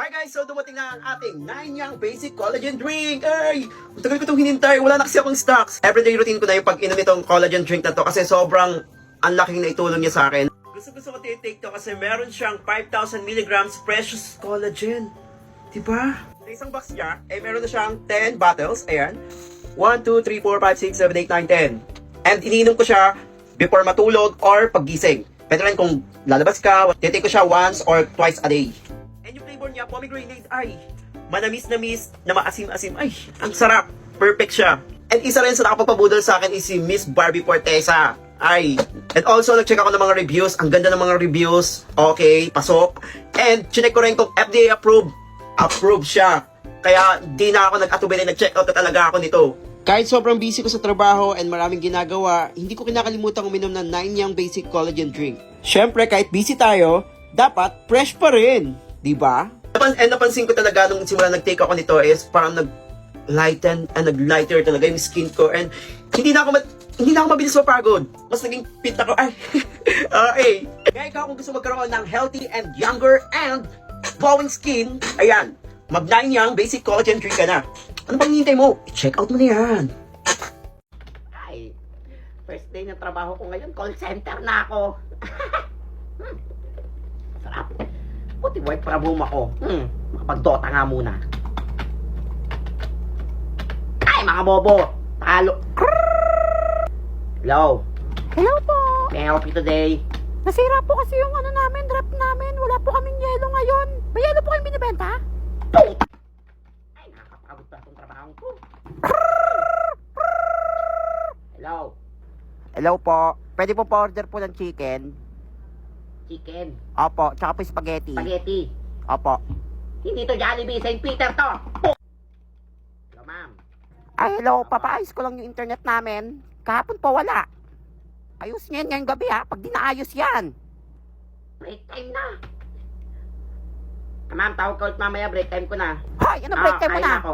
Hi guys! So dumating na ang ating 9 Young Basic Collagen Drink! Ay! Matagal ko itong hinintay. Wala na kasi akong stocks. Everyday routine ko na yung pag-inom itong collagen drink na to kasi sobrang ang laking naitulong niya sa akin. Gusto ko titake to kasi meron siyang 5,000 milligrams precious collagen. Diba? Sa isang box niya, meron na siyang 10 bottles. Ayan. 1, 2, 3, 4, 5, 6, 7, 8, 9, 10. And ininom ko siya before matulog or paggising. Pwede rin kung lalabas ka, titake ko siya once or twice a day. And yung flavor niya, pomegranate, ay, manamis-namis, na maasim-asim, ay, ang sarap. Perfect siya. And isa rin sa nakapagpabudol sa akin is si Miss Barbie Fortesa. Ay, and also nag-check ako ng mga reviews. Ang ganda ng mga reviews. Okay, pasok. And chinek ko rin kung FDA approved. Approved siya. Kaya di na ako nag-atubili, nag-check out na talaga ako nito. Kahit sobrang busy ko sa trabaho and maraming ginagawa, hindi ko kinakalimutan uminom ng 9 Young Basic Collagen Drink. Syempre, kahit busy tayo, dapat fresh pa rin. Diba? And napansin ko talaga nung simula nag-take ako nito is parang nag-lighten and nag-lighter talaga yung skin ko. And hindi na ako mabilis mapagod. Mas naging fit ako. Ay, Kaya ikaw kung gusto magkaroon ng healthy and younger and glowing skin, ayan, mag 9 Young Basic Collagen Drink ka na. Ano bang hintay mo? I-check out mo na yan. Ay, first day ng trabaho ko ngayon, call center na ako. Sarap. Buti work from home ako. Makapag-dota nga muna. Ay, mga bobo! Talo! Hello? Hello po. May I help you today? Nasira po kasi yung rep namin. Wala po kaming yelo ngayon. May yelo po kayong binibenta? Puta! Ay, nakakapagod pa itong trabaho ko. Hello? Hello po. Pwede po pa-order po ng chicken? Chicken? Opo. Tsaka po spaghetti. Spaghetti? Opo. Hindi to Jollibee, St. Peter to! Hello, ma'am. Ay, hello. Papaayos ko lang yung internet namin. Kahapon po wala. Ayos niyan ngayong gabi ha. Pag di naayos yan. Break time na. Ma'am, tawag ka ulit mamaya. Break time ko na. Hoy, ano break time mo kain na? ako.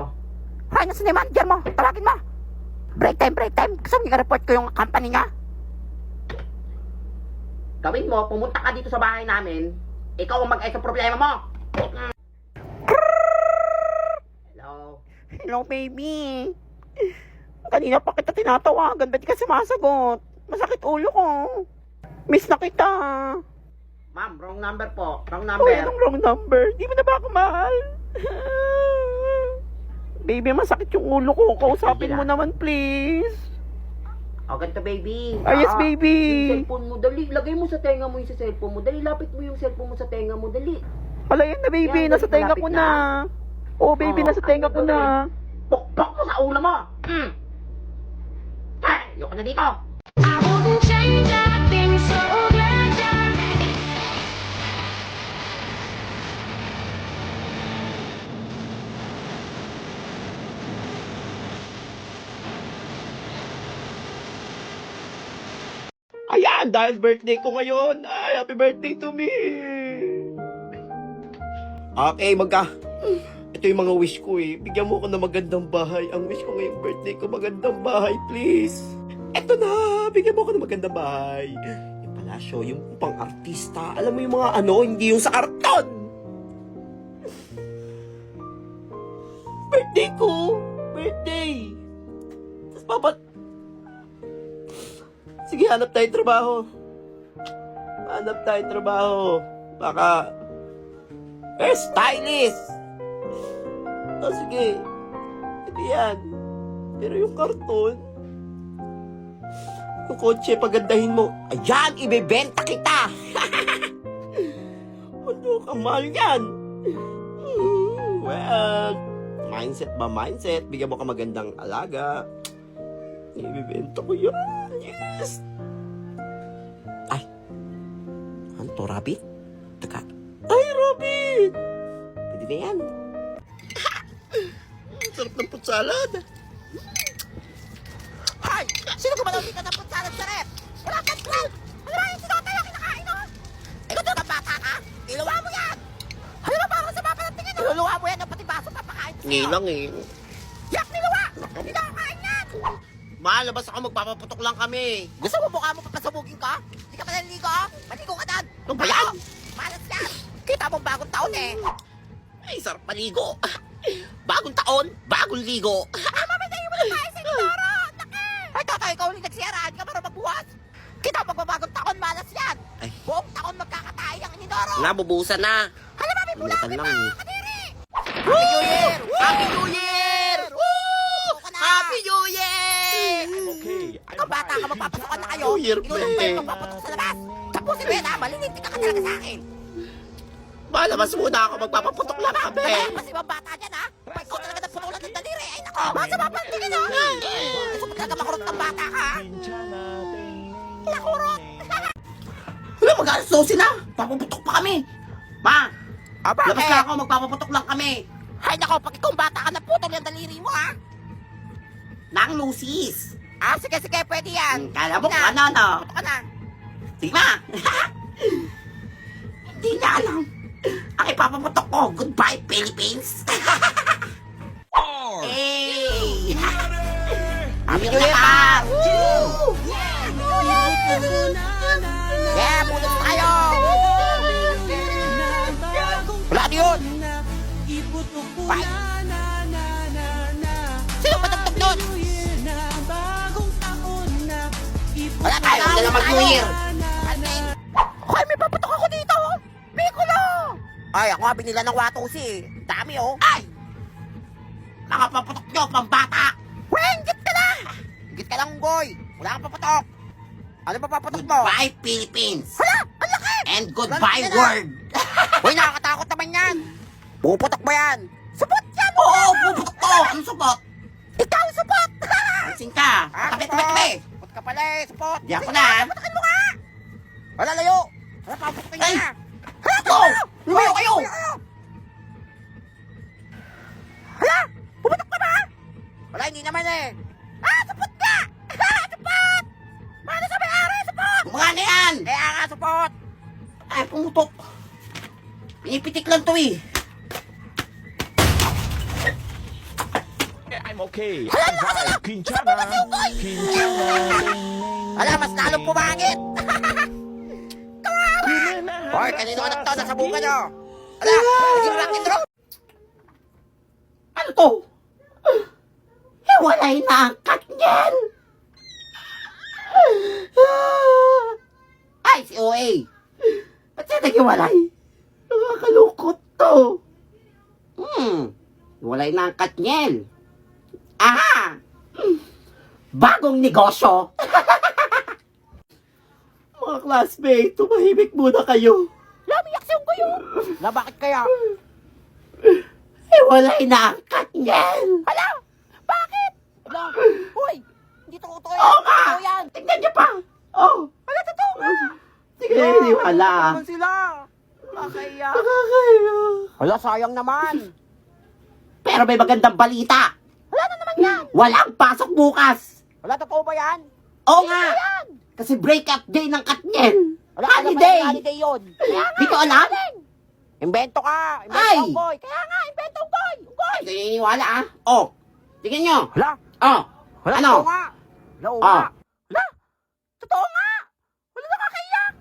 Hoy, nasa na yung manager mo? Tawagin mo. Break time. Gusto mo i-report ko yung company niya? Gawin mo, pumunta ka dito sa bahay namin. Ikaw ang mag-ayos sa problema mo. Hello? Hello, baby. Kanina pa kita tinatawagan. Ba't di ka sumasagot? Masakit ulo ko. Miss na kita. Ma'am, wrong number po. Wrong Hoy, number. anong wrong number? Di mo na ba ako mahal? Baby, masakit yung ulo ko. Kausapin mo naman, please. O, ganito, baby. Ah, yes, baby. Yung cellphone mo, dali. Lagay mo sa tenga mo yung sa cellphone mo. Dali, lapit mo yung cellphone mo sa tenga mo. Dali. Hala, yan na, baby. Yan, Nasa tenga ko malapit na. Oh, baby, nasa tenga ko na. Pokpok mo sa ulo mo. Ay, ayoko na dito. I wouldn't change a thing, so glad that Ayan, dahil birthday ko ngayon. Ay, happy birthday to me. Okay, ito yung mga wish ko eh. Bigyan mo ko ng magandang bahay. Ang wish ko ngayong birthday ko, magandang bahay, please. Ito na, bigyan mo ko ng magandang bahay. Yung palasyo, yung pang-artista. Alam mo yung mga hindi yung sa karton. Birthday ko. Birthday. Tapos sige, hanap tayo trabaho. Baka stylist. Oh, sige. Ito yan. Pero yung karton, yung kotse, pagandahin mo. Ayan, ibebenta kita. Ano ka, mahal yan. Well, mindset ba mindset? Bigyan mo ka magandang alaga. Ibebenta ko yan. Yes. Ay. Ano to, rabbit? Teka. Ay, rabbit! Pwede na yan. Sarap ng putsalad. Hoy! Sino gumalaw dito ng putsalad sa rep? Wala kang club! Ano ba yung sinotay ang kinakain mo? Ikaw doon ang bata ka? Iluwa mo yan! Ano ba parang sa mapa ng tingin? Iluluwa mo yan ng pati baso papakain ko sa'yo. Ngilang eh. Yak, niluwa! Hindi na kakain yan! Mahal, labas ako, magpapaputok lang kami. Gusto mo mukha mo papasabugin ka? Hindi ka pa naliligo? Maligo ka doon! Ano ba yan? Malas yan! Kita mong bagong taon eh! Ay, sarap maligo. Bagong taon, bagong ligo. Mamitayin mo na tayo sa Inodoro! Naki! Ay, tatay, ikaw ulit nagsiyara. Hindi ka marunong magbuhat. Kita, magbabagong taon, malas yan. Ay. Buong taon magkakatay ang Inodoro. Nabubusan na. Hala, mami, Bunutan bulapin lang. na, kadiri! Happy New Year! Happy New Year! Woo! Ka na. Happy New Year! Kung bata ka, magpapasukan na kayo. New Year, Inulong ko pre. yung magpapatok sa labas. Tapusin mo yan, ha? Malilintik ka talaga sa akin. Malabas muna ako, magpapaputok lang kami. Mas ibang bata dyan, ha? Pag ikaw talaga ng putulan ng daliri, ay nako. Baka sa papantingin, ha? Gusto mo talaga makurot ng bata ka, ha? Nakurot. Wala, mag-asusin na. Papaputok pa kami. Ma, Aba, labas na ako, magpapaputok lang kami. Ay nako, pag ikaw bata ka, naputol yung daliri mo, ha? Nang lusis. Ah, sige, sige, pwede yan. Kala mo Sige kung na. ano, no? Puto ka na. Sige ma. Hindi na alam. Ang ipapaputok ko, goodbye Philippines. Hey! Happy New Year, pa! Yeah, putos tayo. Wala na yun. Bye. Sino patugtog nun? Wala tayo. Wala na mag-New Year. Hoy, may paputok ako dito. Piccolo. Ay, ako nga binila ng watusi. Dami, oh. Ay! Mga paputok nyo, pambata! Wenggit ka lang. Git ka lang, Unggoy. Wala kang paputok. Ano ba paputok mo? Goodbye Philippines! Hala, ang laki. And goodbye Lalaki na. world! Hoy, nakakatakot naman yan. Puputok mo yan. Supot yan. Oo, puputok ko! Ano supot? Ikaw, supot. Pansin ka! Kapit-kapit! Supot ka pala eh, supot. Di ako Sige, na. puputokin mo nga. Wala, layo. Wala, paputokin Ay. niya. Hala, Go! Lumayo kayo! Hala, puputok ka ba? Wala, hindi naman eh. Ah, supot ka. Supot. Paano sa may-ari, supot? Kumanga na yan! Kaya nga, supot. Ay, pumutok. Pinipitik lang to eh. I'm okay. Hala, I'm fine. Kinchana. Kinchana. Hala, mas lalong pumangit. Hoy, kanino anak to? Nasa buka nyo. Hala, naging rock and roll. Ano to? Hiwalay na ang Katniel! Ay, si OA! Ba't siya naghiwalay? Nakakalungkot to. Hiwalay na ang Katniel. Aha! Bagong negosyo! Mga classmate, tumahimik muna kayo. Lamiyak si Unggoy yun. Hala, bakit kaya? Hiwalay na ang Katniel! Hala, bakit? Hala, hoy, hindi totoo yan. Oo nga! Totoo yan. Tingnan niyo pa! Oh! Hala, totoo nga. Sige, naniniwala. Naman sila. Nakakaya. Nakakaya. Hala, sayang naman. Pero may magandang balita. Wala na naman yan. Walang pasok bukas. Wala, totoo ba yan? Oo nga. Yan. Kasi breakup day ng Katniel. Wala, ano ba Holiday. yung holiday yun? Kaya nga. Di ko alam. Invento ka. Invento Ay. Unggoy. Kaya nga, invento Unggoy. Unggoy. Hindi ko naniniwala ah. Oh. Tingnan nyo. Hala, Oh. hala, Ano? totoo nga. Hala, oo Oh. nga. Hala, totoo nga. Wala nakakaiyak.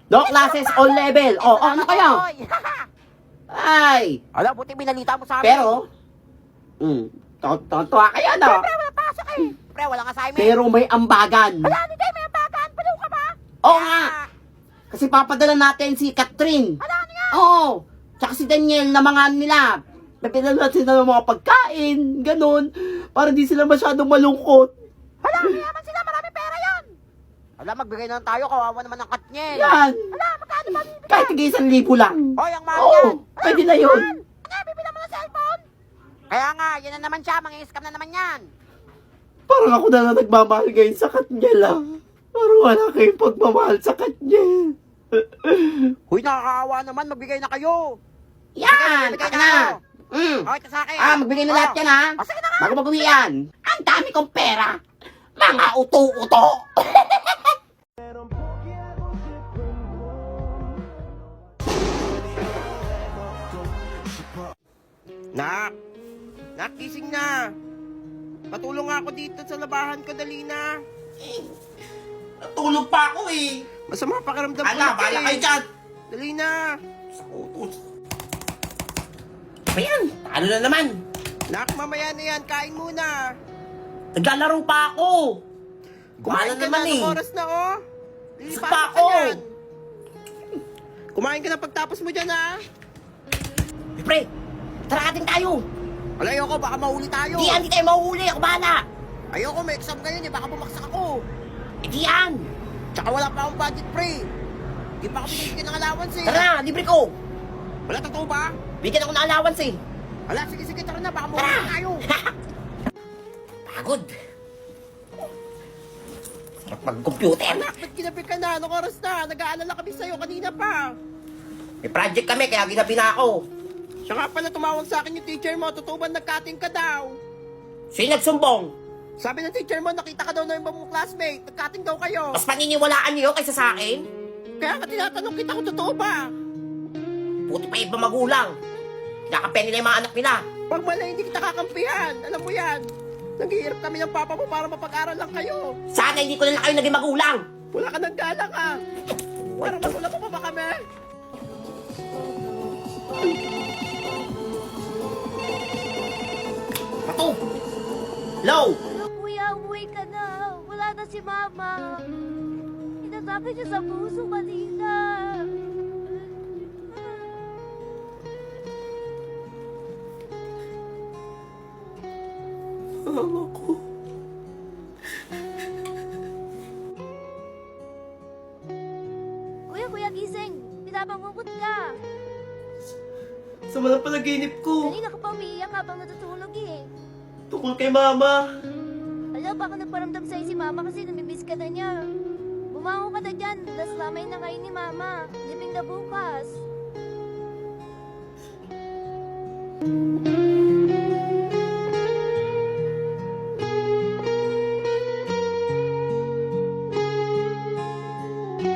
No classes, all level. Oh, ano kayo? Unggoy. Ay. Hala, buti binalita mo sa amin. Pero, tontuwa kayo, no? Pre, wala pasok eh. Pre, walang assignment. Pero may ambagan. Hala, hindi tayo may bagan. Paliw ka ba? Oo nga. Kasi papadala natin si Catherine. Hala, ano nga? Oo. Tsaka si Daniel na mga nila. Nagpinala natin ng mga pagkain, ganun. Para di sila masyadong malungkot. Hala, mayaman sila. Marami pera yan. Hala, magbigay na lang tayo. Kawawa naman ng Katniel. Yan. Hala, magkano ba bibigyan? Kahit tigay 1,000 lang. Hoy, ang mahal Oo, yan. pwede na yun. Ano, bibila mo ng cellphone? Kaya nga, yan na naman siya. Mangi-scam na naman yan. Parang ako na lang nagmamahal ngayon sa Katniel ah. Parang wala kayong pagmamahal sa Katniel. Huy, nakakaawa naman. Magbigay na kayo. Yan, Sige, taka magbigay na. ako. Okay, ka sa akin. Magbigay na lahat yan ha. Sige na nga. Bago mag-uwi yan. Ang dami kong pera. Mga uto-uto. Nak! Nak, gising na! Patulong ako dito sa labahan ko, dali na! Natulog pa ako eh. Masama pakiramdam ko Ala, na bala eh. kayo dyan. Dali na! Sa utos. ba yan? Ano na naman? Nak, mamaya na yan. Kain muna. Naglalaro pa ako. Kumain Kumana ka naman na. eh. Anong oras na, oh? Gusto Lilipasok pa ka ako. niyan. Kumain ka na pagtapos mo dyan, ha? Pre, tara atin tayo. Wala, ayoko. Baka mahuli tayo. Hindi tayo mahuhuli. Ako bahala. Ayoko, may exam ngayon eh. Baka bumaksak ako. Hindi yan. Tsaka wala pa akong budget, pre. Di pa ako binibigyan ng allowance, eh. Tara na, libre ko. Wala, totoo ba? Bigyan ako ng allowance eh. Wala, sige, tara na. Baka mahuli tayo. Pagod. Sarap mag-computer. Anak, ba't ginabi ka na? Anong oras na? Nag-aalala kami sa'yo kanina pa. May project kami, kaya ginabi na ako. Siya nga pala tumawag sa akin yung teacher mo. Totoo ba nagkating ka daw? Sino nagsumbong? Sabi ng teacher mo, nakita ka daw na yung mong classmate. Nagkating daw kayo. Mas paniniwalaan niyo kaysa sa akin? Kaya ka tinatanong kita kung totoo ba? Puti pa iba magulang. Nakapen nila yung mga anak nila. Pag mali, hindi kita kakampihan. Alam mo yan. Naghihirap kami ng papa mo para mapag-aral lang kayo. Sana hindi ko na lang kayo naging magulang. Wala ka ng galang ha. Para magulang mo pa ba kami? Pato! Low! Ano kuya, umuwi ka na. Wala na si mama. Inasabi niya sa puso kanina. Mama ko. Kuya, gising. Pinabangungot ka. Sama ng panaginip ko. Kanina ka pa umiiyak habang natutulog eh. Tungkol kay mama. Alam, baka nagparamdam sa'yo si mama kasi namimiss ka na niya. Bumangon ka na dyan. Last lamay na kayo ni mama. Libing na bukas.